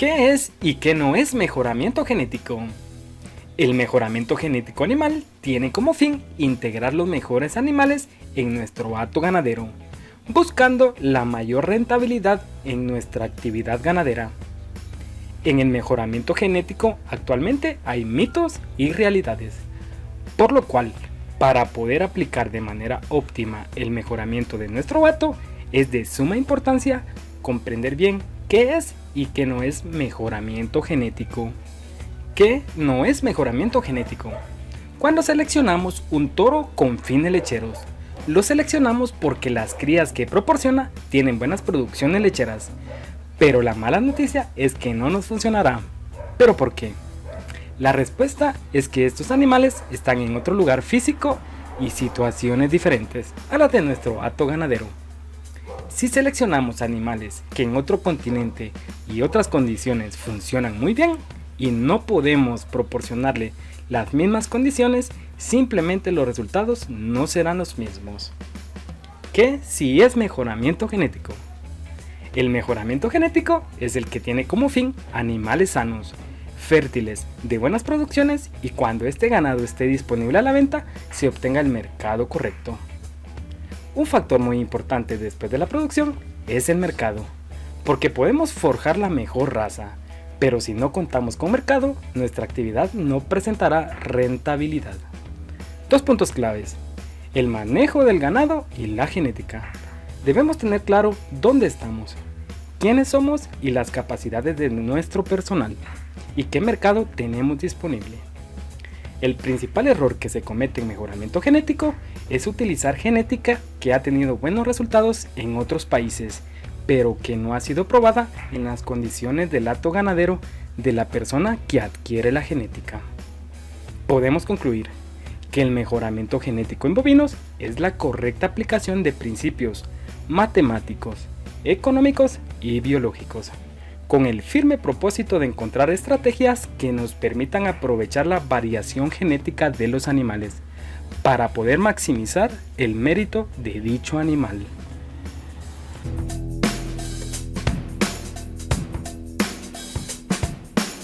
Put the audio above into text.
¿Qué es y qué no es mejoramiento genético? El mejoramiento genético animal tiene como fin integrar los mejores animales en nuestro hato ganadero, buscando la mayor rentabilidad en nuestra actividad ganadera. En el mejoramiento genético actualmente hay mitos y realidades, por lo cual, para poder aplicar de manera óptima el mejoramiento de nuestro hato, es de suma importancia comprender bien qué es y qué no es mejoramiento genético. ¿Qué no es mejoramiento genético? Cuando seleccionamos un toro con fines lecheros, lo seleccionamos porque las crías que proporciona tienen buenas producciones lecheras, pero la mala noticia es que no nos funcionará. ¿Pero por qué? La respuesta es que estos animales están en otro lugar físico y situaciones diferentes a las de nuestro hato ganadero. Si seleccionamos animales que en otro continente y otras condiciones funcionan muy bien y no podemos proporcionarle las mismas condiciones, simplemente los resultados no serán los mismos. ¿Qué si es mejoramiento genético? El mejoramiento genético es el que tiene como fin animales sanos, fértiles, de buenas producciones y cuando este ganado esté disponible a la venta se obtenga el mercado correcto. Un factor muy importante después de la producción es el mercado, porque podemos forjar la mejor raza, pero si no contamos con mercado, nuestra actividad no presentará rentabilidad. Dos puntos claves: el manejo del ganado y la genética. Debemos tener claro dónde estamos, quiénes somos y las capacidades de nuestro personal, y qué mercado tenemos disponible. El principal error que se comete en mejoramiento genético es utilizar genética que ha tenido buenos resultados en otros países, pero que no ha sido probada en las condiciones del hato ganadero de la persona que adquiere la genética. Podemos concluir que el mejoramiento genético en bovinos es la correcta aplicación de principios matemáticos, económicos y biológicos, con el firme propósito de encontrar estrategias que nos permitan aprovechar la variación genética de los animales para poder maximizar el mérito de dicho animal.